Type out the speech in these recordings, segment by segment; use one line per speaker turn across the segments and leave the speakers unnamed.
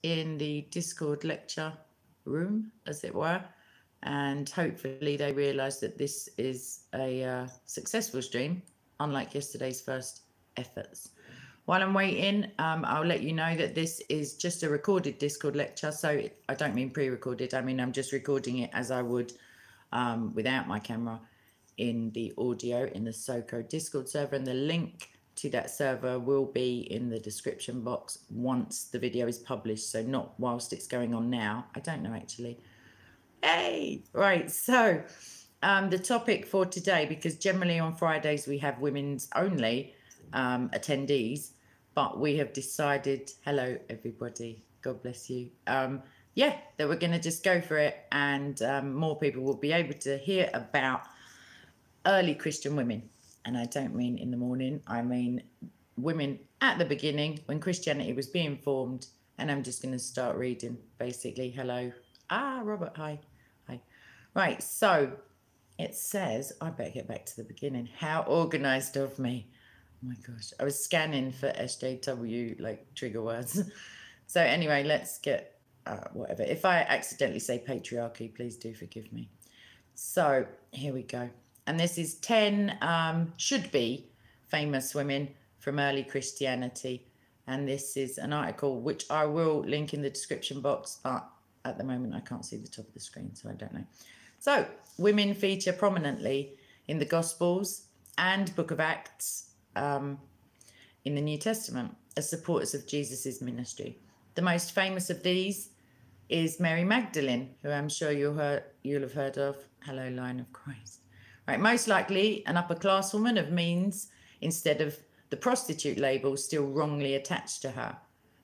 in the Discord lecture room, as it were, and hopefully they realise that this is a successful stream, unlike yesterday's first efforts. While I'm waiting, I'll let you know that this is just a recorded Discord lecture. So I don't mean pre-recorded. I mean, I'm just recording it as I would without my camera in the audio in the SoCo Discord server. And the link to that server will be in the description box once the video is published. So not whilst it's going on now. I don't know, actually. Hey, right. So the topic for today, because generally on Fridays we have women's only attendees, but we have decided, hello everybody, God bless you, yeah, that we're going to just go for it, and more people will be able to hear about early Christian women. And I don't mean in the morning, I mean women at the beginning when Christianity was being formed. And I'm just going to start reading basically. Hello. Robert, hi. Right, so it says, I better get back to the beginning. How organised of me. Oh my gosh, I was scanning for SJW, like trigger words. So anyway, let's get, whatever. If I accidentally say patriarchy, please do forgive me. So here we go. And this is 10 should be famous women from early Christianity. And this is an article which I will link in the description box, but at the moment I can't see the top of the screen, so I don't know. So, women feature prominently in the Gospels and Book of Acts in the New Testament as supporters of Jesus's ministry. The most famous of these is Mary Magdalene, who I'm sure you'll have heard of. Hello, Lion of Christ. Right, most likely an upper class woman of means instead of the prostitute label still wrongly attached to her.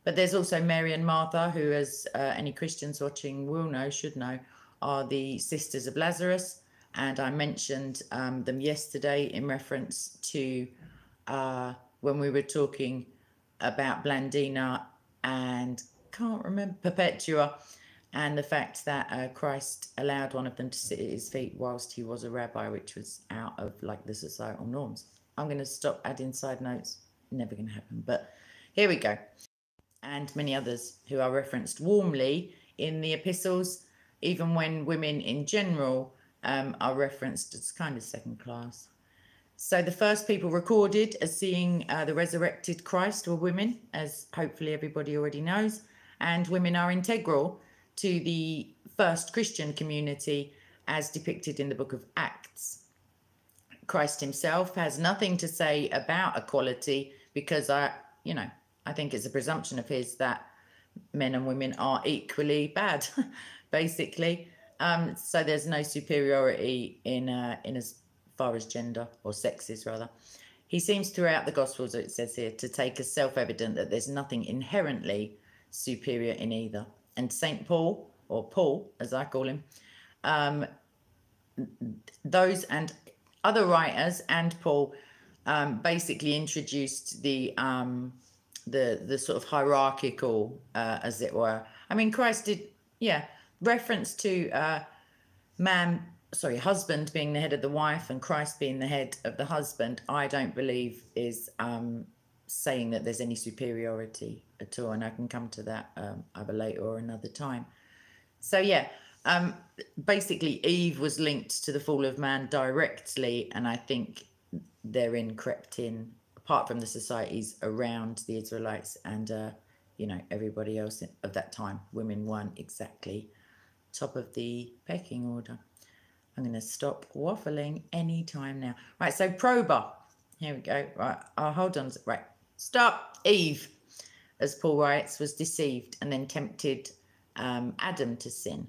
But there's also Mary and Martha, who, as any Christians watching will know, should know, are the sisters of Lazarus. And I mentioned them yesterday in reference to when we were talking about Blandina and, can't remember, Perpetua, and the fact that Christ allowed one of them to sit at his feet whilst he was a rabbi, which was out of like the societal norms. I'm going to stop adding side notes. Never going to happen. But here we go. And many others who are referenced warmly in the epistles, even when women in general are referenced as kind of second class. So the first people recorded as seeing the resurrected Christ were women, as hopefully everybody already knows. And women are integral to the first Christian community as depicted in the book of Acts. Christ himself has nothing to say about equality because I think it's a presumption of his that men and women are equally bad, basically. So there's no superiority in as far as gender or sexes, rather. He seems throughout the Gospels, it says here, to take as self-evident that there's nothing inherently superior in either. And St. Paul, or Paul, as I call him, those and other writers and Paul basically introduced the sort of hierarchical, as it were. I mean, Christ did, reference to husband being the head of the wife and Christ being the head of the husband, I don't believe is saying that there's any superiority at all. And I can come to that either later or another time. So, basically Eve was linked to the fall of man directly, and I think therein crept in, apart from the societies around the Israelites and, everybody else of that time, women weren't exactly top of the pecking order. I'm going to stop waffling any time now. Right, so prober. Here we go. Right, hold on. Right, stop. Eve, as Paul writes, was deceived and then tempted Adam to sin.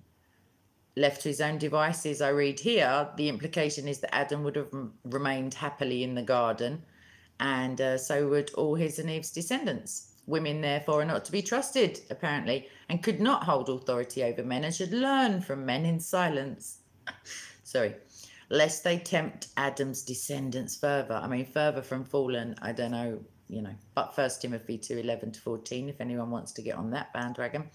Left to his own devices, I read here, the implication is that Adam would have remained happily in the garden, and so would all his and Eve's descendants. Women, therefore, are not to be trusted, apparently, and could not hold authority over men and should learn from men in silence. Lest they tempt Adam's descendants further. I mean, further from fallen, I don't know, but 1 Timothy 2:11-14, if anyone wants to get on that bandwagon.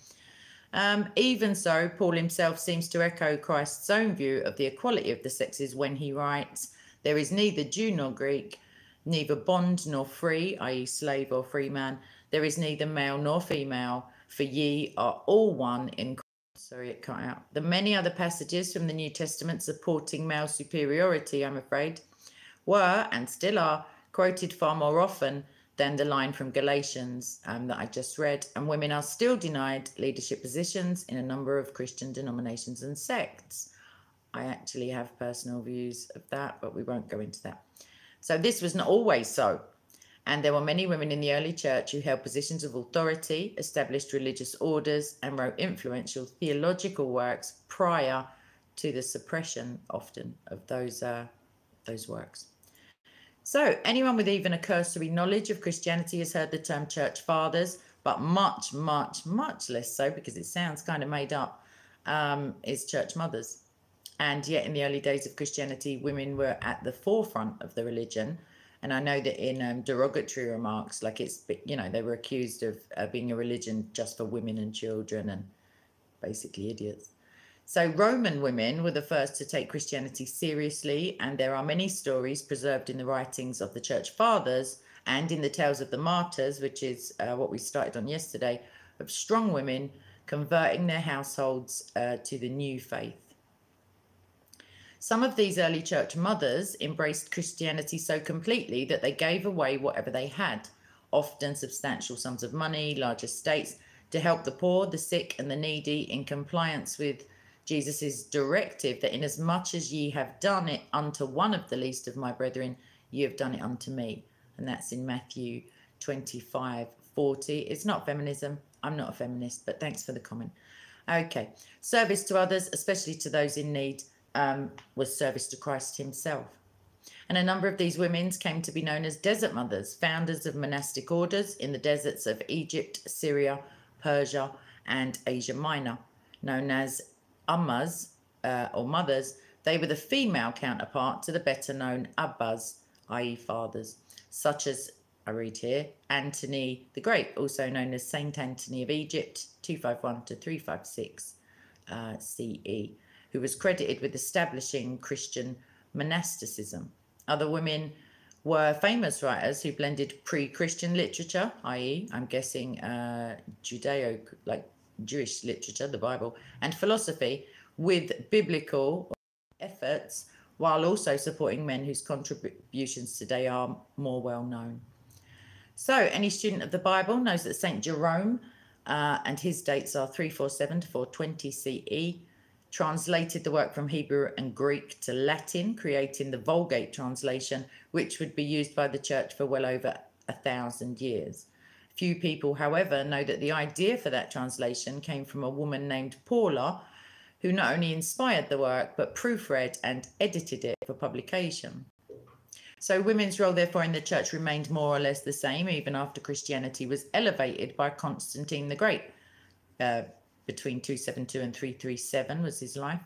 Even so, Paul himself seems to echo Christ's own view of the equality of the sexes when he writes, there is neither Jew nor Greek, neither bond nor free, i.e. slave or free man. There is neither male nor female, for ye are all one in Christ. Sorry, it cut out. The many other passages from the New Testament supporting male superiority, I'm afraid, were and still are quoted far more often than the line from Galatians that I just read, and women are still denied leadership positions in a number of Christian denominations and sects. I actually have personal views of that, but we won't go into that. So this was not always so. And there were many women in the early church who held positions of authority, established religious orders, and wrote influential theological works prior to the suppression, often, of those works. So anyone with even a cursory knowledge of Christianity has heard the term church fathers, but much, much, much less so, because it sounds kind of made up, is church mothers. And yet in the early days of Christianity, women were at the forefront of the religion. And I know that in derogatory remarks, like it's, you know, they were accused of being a religion just for women and children and basically idiots. So Roman women were the first to take Christianity seriously, and there are many stories preserved in the writings of the church fathers and in the tales of the martyrs, which is what we started on yesterday, of strong women converting their households to the new faith. Some of these early church mothers embraced Christianity so completely that they gave away whatever they had, often substantial sums of money, large estates, to help the poor, the sick, and the needy in compliance with Jesus' directive that inasmuch as ye have done it unto one of the least of my brethren, ye have done it unto me. And that's in Matthew 25:40. It's not feminism. I'm not a feminist, but thanks for the comment. Okay. Service to others, especially to those in need, was service to Christ himself. And a number of these women came to be known as desert mothers, founders of monastic orders in the deserts of Egypt, Syria, Persia, and Asia Minor, known as Ummas or mothers. They were the female counterpart to the better known Abbas, i.e. fathers, such as, I read here, Antony the Great, also known as Saint Anthony of Egypt, 251 to 356 CE, who was credited with establishing Christian monasticism. Other women were famous writers who blended pre-Christian literature, i.e., I'm guessing Jewish literature, the Bible, and philosophy with biblical efforts, while also supporting men whose contributions today are more well known. So any student of the Bible knows that St. Jerome, and his dates are 347 to 420 CE, translated the work from Hebrew and Greek to Latin, creating the Vulgate translation, which would be used by the church for well over 1,000 years. Few people, however, know that the idea for that translation came from a woman named Parler, who not only inspired the work, but proofread and edited it for publication. So women's role, therefore, in the church remained more or less the same, even after Christianity was elevated by Constantine the Great. Between 272 and 337 was his life.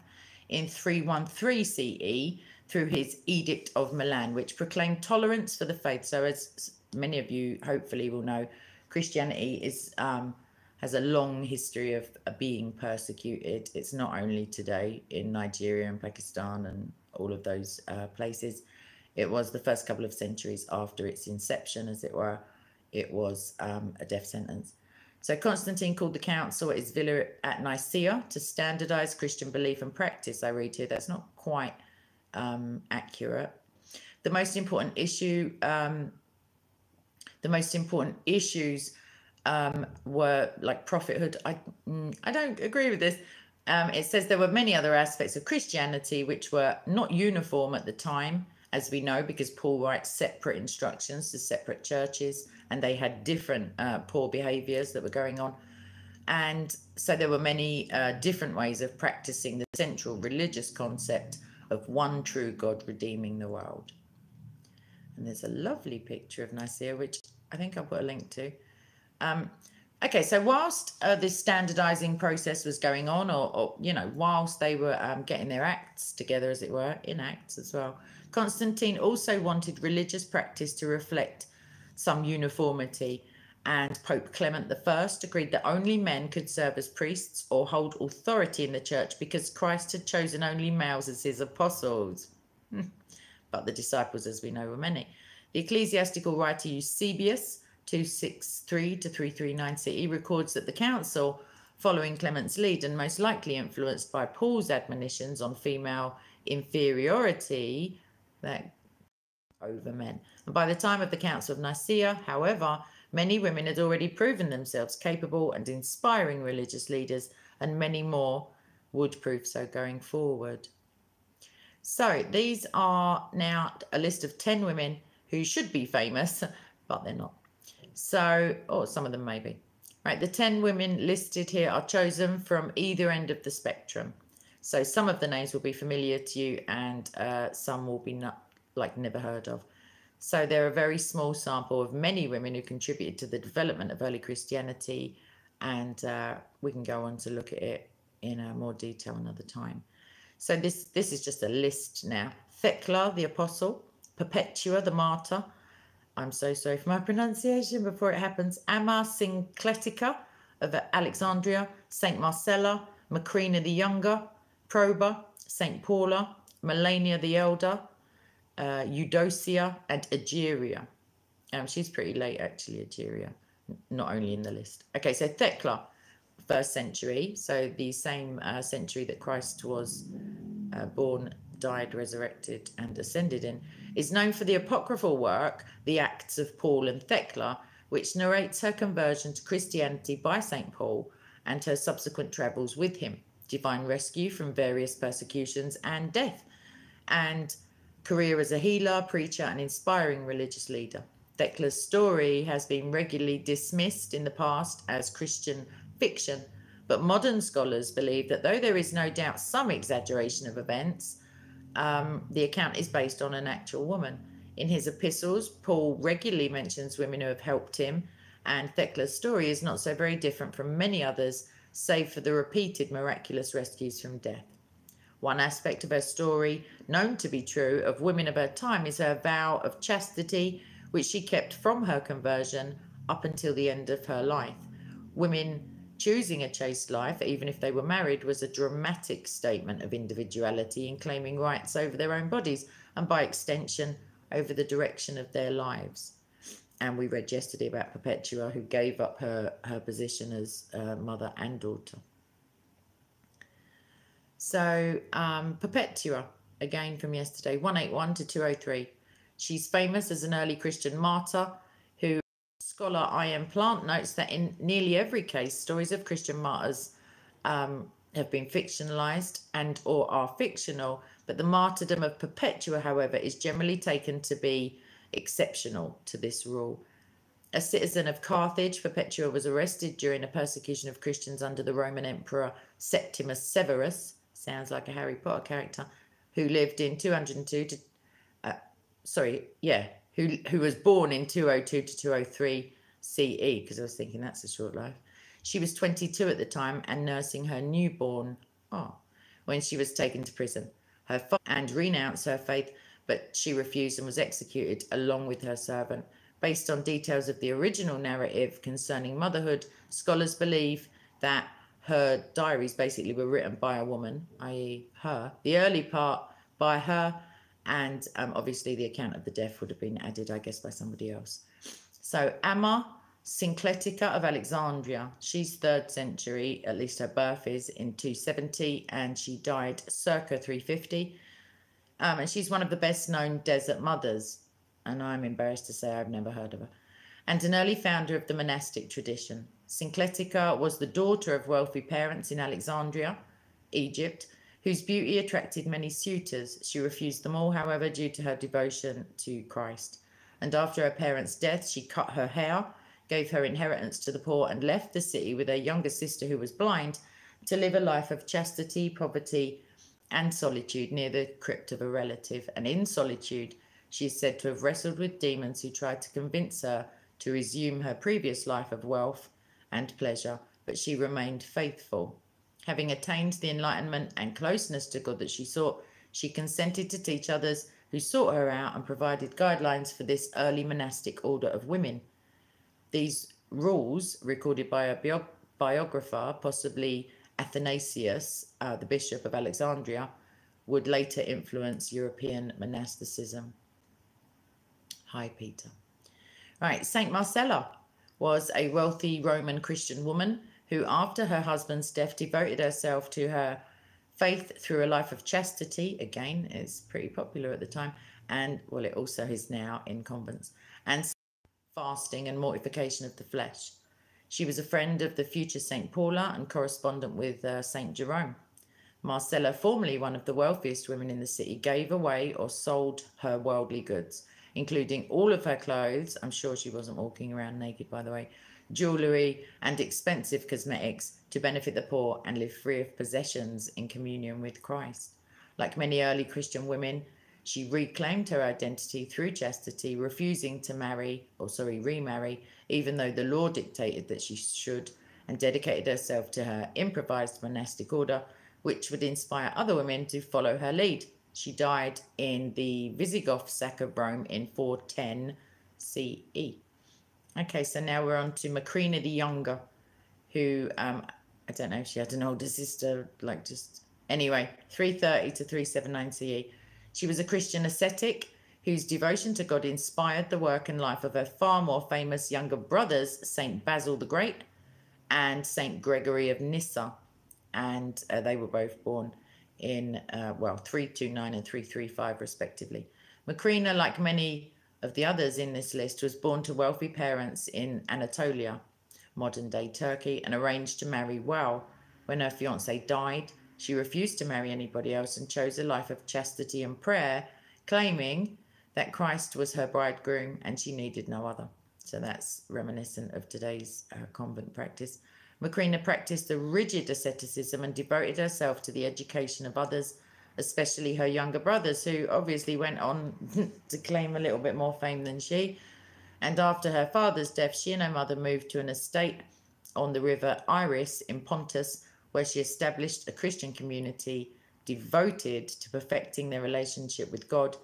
In 313 CE, through his Edict of Milan, which proclaimed tolerance for the faith. So as many of you hopefully will know, Christianity is has a long history of being persecuted. It's not only today in Nigeria and Pakistan and all of those places. It was the first couple of centuries after its inception, as it were. It was a death sentence. So Constantine called the council at his villa at Nicaea to standardize Christian belief and practice. I read here that's not quite accurate. The most important issue, the most important issues were like prophethood. I don't agree with this. It says there were many other aspects of Christianity which were not uniform at the time, as we know, because Paul writes separate instructions to separate churches, and they had different poor behaviors that were going on. And so there were many different ways of practicing the central religious concept of one true God redeeming the world. And there's a lovely picture of Nicaea, which I think I'll put a link to. Okay, so whilst this standardizing process was going on, or you know, whilst they were getting their acts together, as it were, in Acts as well, Constantine also wanted religious practice to reflect some uniformity, and Pope Clement I agreed that only men could serve as priests or hold authority in the church because Christ had chosen only males as his apostles. But the disciples, as we know, were many. The ecclesiastical writer Eusebius 263 to 339 CE records that the council, following Clement's lead and most likely influenced by Paul's admonitions on female inferiority, that over men. And by the time of the Council of Nicaea, however, many women had already proven themselves capable and inspiring religious leaders, and many more would prove so going forward. So these are now a list of 10 women who should be famous, but they're not. So, or some of them maybe. Right, the 10 women listed here are chosen from either end of the spectrum. So some of the names will be familiar to you, and some will be not, like never heard of. So they're a very small sample of many women who contributed to the development of early Christianity, and we can go on to look at it in more detail another time. So this is just a list now. Thecla, the apostle. Perpetua, the martyr. I'm so sorry for my pronunciation before it happens. Amma Syncletica of Alexandria. Saint Marcella. Macrina the younger. Proba. Saint Paula. Melania the elder. Eudocia and Egeria. She's pretty late actually, Egeria. Not only in the list. Okay, so Thecla. 1st century, so the same century that Christ was born, died, resurrected, and ascended in, is known for the apocryphal work, The Acts of Paul and Thecla, which narrates her conversion to Christianity by St. Paul and her subsequent travels with him, divine rescue from various persecutions and death, and career as a healer, preacher, and inspiring religious leader. Thecla's story has been regularly dismissed in the past as Christian fiction, but modern scholars believe that though there is no doubt some exaggeration of events, the account is based on an actual woman. In his epistles, Paul regularly mentions women who have helped him, and Thecla's story is not so very different from many others, save for the repeated miraculous rescues from death. One aspect of her story, known to be true of women of her time, is her vow of chastity, which she kept from her conversion up until the end of her life. Women choosing a chaste life, even if they were married, was a dramatic statement of individuality in claiming rights over their own bodies and, by extension, over the direction of their lives. And we read yesterday about Perpetua, who gave up her position as mother and daughter. So Perpetua, again from yesterday, 181 to 203. She's famous as an early Christian martyr who scholar I.M. Plant notes that in nearly every case, stories of Christian martyrs have been fictionalized and or are fictional, but the martyrdom of Perpetua, however, is generally taken to be exceptional to this rule. A citizen of Carthage, Perpetua was arrested during a persecution of Christians under the Roman Emperor Septimus Severus, sounds like a Harry Potter character, who lived in 202 to, who was born in 202 to 203 CE, because I was thinking that's a short life. She was 22 at the time and nursing her newborn when she was taken to prison. Her father and renounced her faith, but she refused and was executed along with her servant. Based on details of the original narrative concerning motherhood, scholars believe that her diaries basically were written by a woman, i.e. her. The early part by her, and obviously the account of the death would have been added, I guess, by somebody else. So Amma Syncletica of Alexandria, she's 3rd century, at least her birth is in 270, and she died circa 350. And she's one of the best known desert mothers, and I'm embarrassed to say I've never heard of her, and an early founder of the monastic tradition. Syncletica was the daughter of wealthy parents in Alexandria, Egypt, whose beauty attracted many suitors. She refused them all, however, due to her devotion to Christ. And after her parents' death, she cut her hair, gave her inheritance to the poor, and left the city with her younger sister, who was blind, to live a life of chastity, poverty, and solitude near the crypt of a relative. And in solitude, she is said to have wrestled with demons who tried to convince her to resume her previous life of wealth and pleasure, but she remained faithful. Having attained the enlightenment and closeness to God that she sought, she consented to teach others who sought her out and provided guidelines for this early monastic order of women. These rules, recorded by a biographer, possibly Athanasius, the Bishop of Alexandria, would later influence European monasticism. Hi, Peter. Right, Saint Marcella. was a wealthy Roman Christian woman who, after her husband's death, devoted herself to her faith through a life of chastity. Again, it's pretty popular at the time, and well, it also is now in convents, and fasting and mortification of the flesh. She was a friend of the future Saint Paula and correspondent with Saint Jerome. Marcella, formerly one of the wealthiest women in the city, gave away or sold her worldly goods, including all of her clothes. I'm sure she wasn't walking around naked, by the way, jewellery and expensive cosmetics to benefit the poor and live free of possessions in communion with Christ. Like many early Christian women, she reclaimed her identity through chastity, refusing to remarry, even though the law dictated that she should, and dedicated herself to her improvised monastic order, which would inspire other women to follow her lead. She died in the Visigoth sack of Rome in 410 CE. Okay, so now we're on to Macrina the Younger, who, I don't know if she had an older sister, anyway, 330 to 379 CE. She was a Christian ascetic whose devotion to God inspired the work and life of her far more famous younger brothers, Saint Basil the Great and Saint Gregory of Nyssa. And they were both born in 329 and 335 respectively. Macrina, like many of the others in this list, was born to wealthy parents in Anatolia, modern-day Turkey, and arranged to marry well. When her fiancé died, she refused to marry anybody else and chose a life of chastity and prayer, claiming that Christ was her bridegroom and she needed no other. So that's reminiscent of today's convent practice. Macrina practiced a rigid asceticism and devoted herself to the education of others, especially her younger brothers, who obviously went on to claim a little bit more fame than she. And after her father's death, she and her mother moved to an estate on the river Iris in Pontus, where she established a Christian community devoted to perfecting their relationship with God,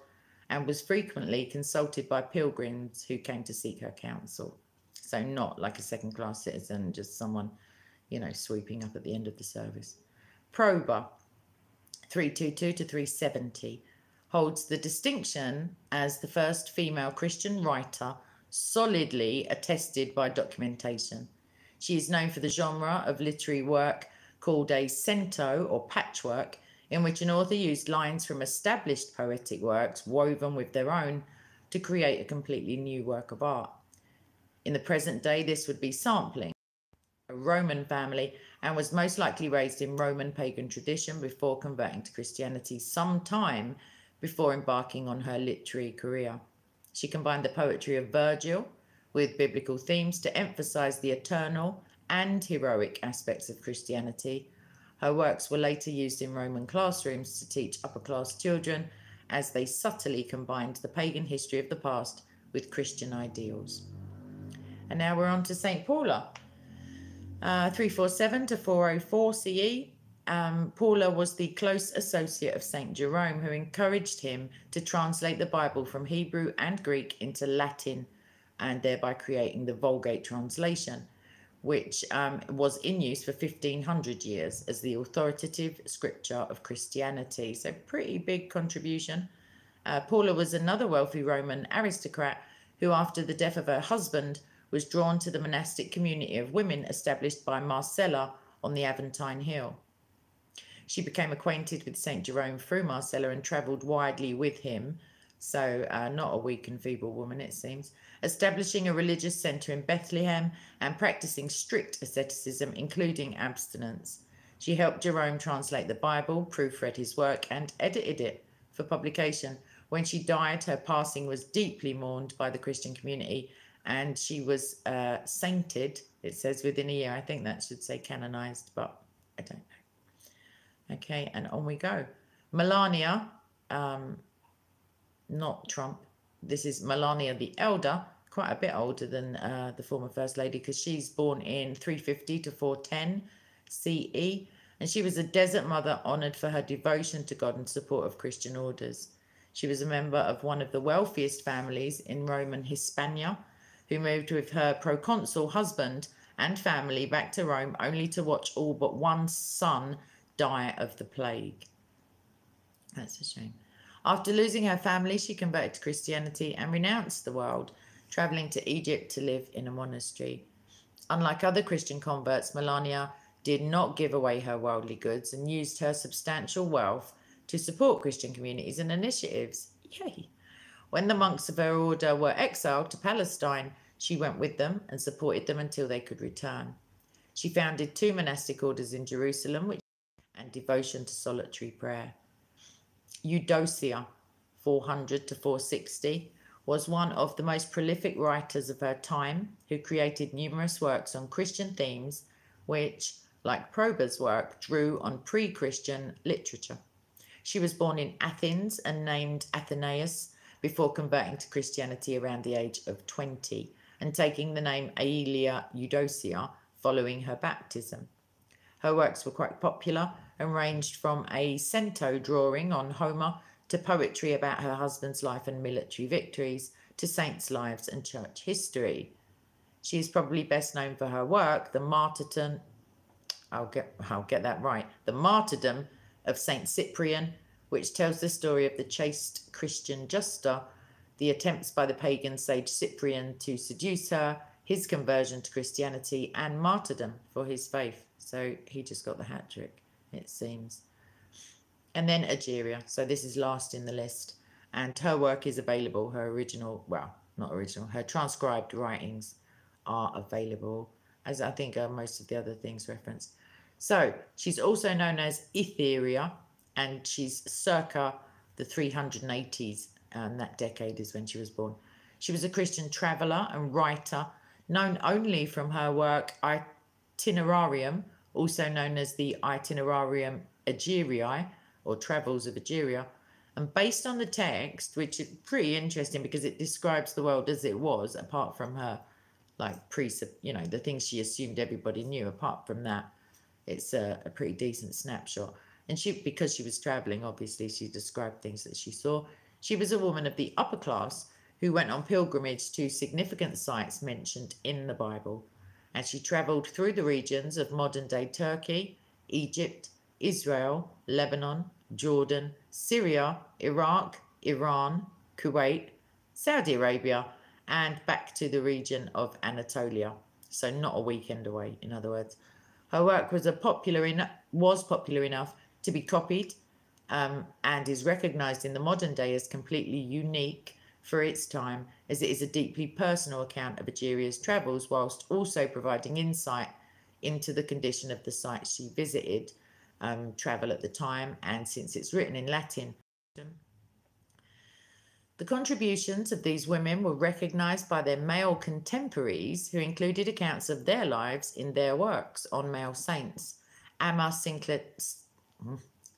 and was frequently consulted by pilgrims who came to seek her counsel. So not like a second-class citizen, just someone, sweeping up at the end of the service. Proba, 322 to 370, holds the distinction as the first female Christian writer solidly attested by documentation. She is known for the genre of literary work called a cento or patchwork, in which an author used lines from established poetic works woven with their own to create a completely new work of art. In the present day, this would be sampling. A Roman family, and was most likely raised in Roman pagan tradition before converting to Christianity sometime before embarking on her literary career. She combined the poetry of Virgil with biblical themes to emphasize the eternal and heroic aspects of Christianity. Her works were later used in Roman classrooms to teach upper-class children, as they subtly combined the pagan history of the past with Christian ideals. And now we're on to St. Paula, 347 to 404 CE. Paula was the close associate of St. Jerome, who encouraged him to translate the Bible from Hebrew and Greek into Latin, and thereby creating the Vulgate translation, which was in use for 1500 years as the authoritative scripture of Christianity. So pretty big contribution. Paula was another wealthy Roman aristocrat who, after the death of her husband, was drawn to the monastic community of women established by Marcella on the Aventine Hill. She became acquainted with St. Jerome through Marcella and travelled widely with him, so not a weak and feeble woman, it seems, establishing a religious centre in Bethlehem and practising strict asceticism, including abstinence. She helped Jerome translate the Bible, proofread his work, and edited it for publication. When she died, her passing was deeply mourned by the Christian community, and she was sainted, it says, within a year. I think that should say canonized, but I don't know. Okay, and on we go. Melania, not Trump. This is Melania the Elder, quite a bit older than the former First Lady, because she's born in 350 to 410 CE, and she was a desert mother honoured for her devotion to God and support of Christian orders. She was a member of one of the wealthiest families in Roman Hispania, who moved with her proconsul husband and family back to Rome, only to watch all but one son die of the plague. That's a shame. After losing her family, she converted to Christianity and renounced the world travelling to Egypt to live in a monastery. Unlike other Christian converts, Melania did not give away her worldly goods and used her substantial wealth to support Christian communities and initiatives. Yay! When the monks of her order were exiled to Palestine, she went with them and supported them until they could return. She founded 2 monastic orders in Jerusalem and devotion to solitary prayer. Eudocia, 400 to 460, was one of the most prolific writers of her time, who created numerous works on Christian themes which, like Prober's work, drew on pre-Christian literature. She was born in Athens and named Athenaeus before converting to Christianity around the age of 20 and taking the name Aelia Eudocia following her baptism. Her works were quite popular and ranged from a cento drawing on Homer to poetry about her husband's life and military victories to saints' lives and church history. She is probably best known for her work, The Martyrdom of Saint Cyprian, which tells the story of the chaste Christian Justa, the attempts by the pagan sage Cyprian to seduce her, his conversion to Christianity, and martyrdom for his faith. So he just got the hat trick, it seems. And then Egeria. So this is last in the list. And her work is available. Her original, well, not original, her transcribed writings are available, as I think are most of the other things referenced. So she's also known as Etheria, and she's circa the 380s, and that decade is when she was born. She was a Christian traveller and writer, known only from her work Itinerarium, also known as the Itinerarium Egerii, or Travels of Egeria, and based on the text, which is pretty interesting because it describes the world as it was, apart from her, like, the things she assumed everybody knew. Apart from that, it's a pretty decent snapshot. And because she was traveling, obviously, she described things that she saw. She was a woman of the upper class who went on pilgrimage to significant sites mentioned in the Bible. And she traveled through the regions of modern-day Turkey, Egypt, Israel, Lebanon, Jordan, Syria, Iraq, Iran, Kuwait, Saudi Arabia, and back to the region of Anatolia. So not a weekend away, in other words. Her work was popular enough to be copied and is recognised in the modern day as completely unique for its time, as it is a deeply personal account of Egeria's travels, whilst also providing insight into the condition of the sites she visited, travel at the time, and since it's written in Latin. The contributions of these women were recognised by their male contemporaries, who included accounts of their lives in their works on male saints. Amma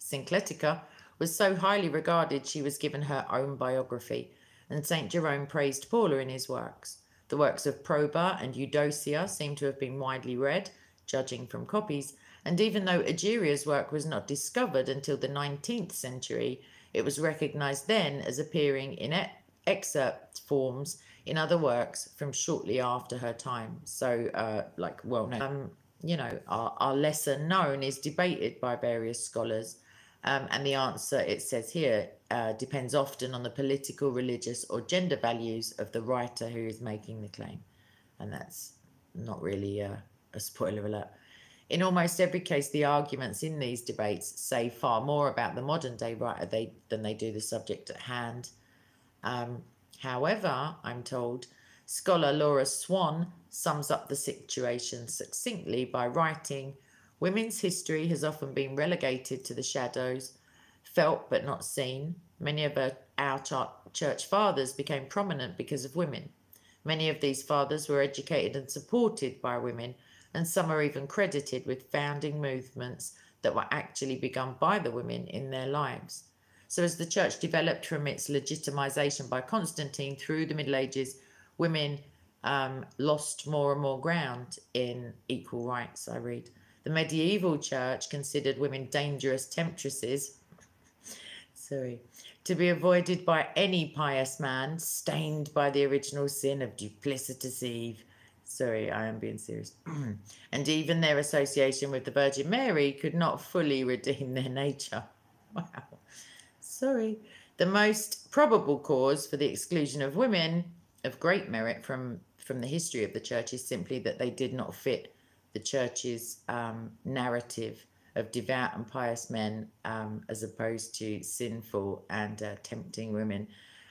Syncletica was so highly regarded she was given her own biography, and St. Jerome praised Paula in his works. The works of Prober and Eudocia seem to have been widely read, judging from copies, and even though Egeria's work was not discovered until the 19th century, it was recognised then as appearing in excerpt forms in other works from shortly after her time. So, well known. Our lesser known is debated by various scholars, and the answer, it says here, depends often on the political, religious, or gender values of the writer who is making the claim. And that's not really a spoiler alert. In almost every case, the arguments in these debates say far more about the modern-day writer than they do the subject at hand. However, I'm told, scholar Laura Swan sums up the situation succinctly by writing, "Women's history has often been relegated to the shadows, felt but not seen. Many of our church fathers became prominent because of women. Many of these fathers were educated and supported by women, and some are even credited with founding movements that were actually begun by the women in their lives. So as the church developed from its legitimization by Constantine through the Middle Ages, women lost more and more ground in equal rights," I read. "The medieval church considered women dangerous temptresses, to be avoided by any pious man stained by the original sin of duplicitous Eve." Sorry, I am being serious. "And even their association with the Virgin Mary could not fully redeem their nature." Wow. Sorry. "The most probable cause for the exclusion of women of great merit from the history of the church is simply that they did not fit the church's narrative of devout and pious men, as opposed to sinful and tempting women.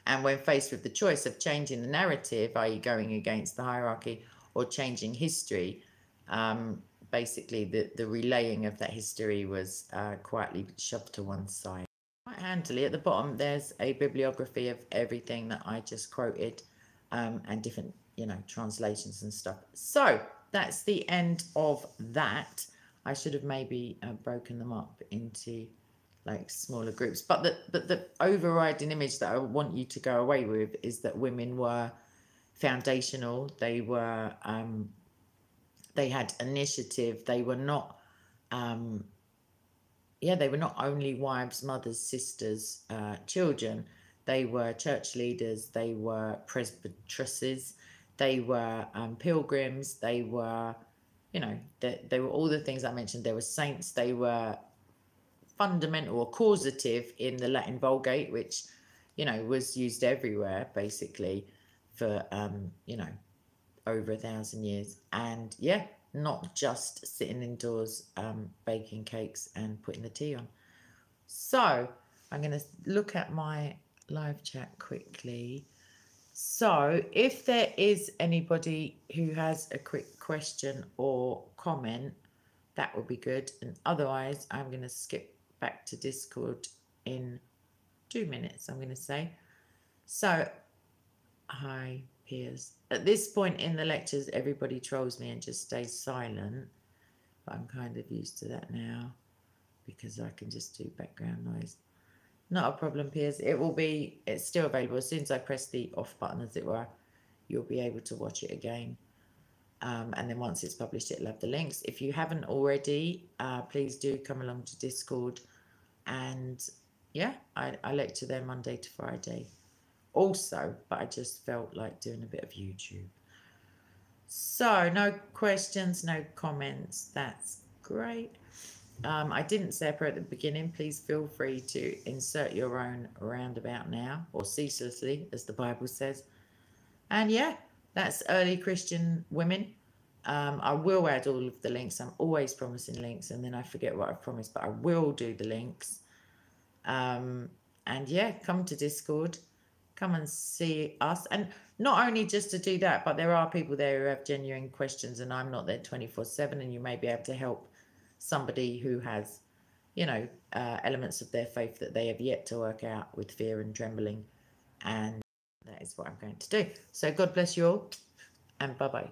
And when faced with the choice of changing the narrative, i.e. going against the hierarchy, or changing history, basically the relaying of that history was quietly shoved to one side. Quite handily, at the bottom, there's a bibliography of everything that I just quoted, and different, translations and stuff. So that's the end of that. I should have maybe broken them up into like smaller groups. But the overriding image that I want you to go away with is that women were foundational. They were they had initiative. They were not they were not only wives, mothers, sisters, children. They were church leaders. They were presbyteresses. They were pilgrims. They were, they were all the things I mentioned. They were saints. They were fundamental or causative in the Latin Vulgate, which, was used everywhere basically for, over 1,000 years. And not just sitting indoors baking cakes and putting the tea on. So I'm going to look at my live chat quickly. So if there is anybody who has a quick question or comment, that would be good. And otherwise, I'm going to skip back to Discord in 2 minutes, I'm going to say. So, hi, Piers. At this point in the lectures, everybody trolls me and just stays silent. But I'm kind of used to that now because I can just do background noise. Not a problem, Piers. It's still available. As soon as I press the off button, as it were, you'll be able to watch it again. And then once it's published, it'll have the links. If you haven't already, please do come along to Discord. And I lecture there Monday to Friday also, but I just felt like doing a bit of YouTube. So no questions, no comments. That's great. I didn't say a prayer at the beginning. Please feel free to insert your own roundabout now, or ceaselessly, as the Bible says. And that's early Christian women. I will add all of the links. I'm always promising links, and then I forget what I've promised, but I will do the links. And come to Discord. Come and see us. And not only just to do that, but there are people there who have genuine questions, and I'm not there 24/7, and you may be able to help somebody who has, elements of their faith that they have yet to work out with fear and trembling. And that is what I'm going to do. So God bless you all, and bye-bye.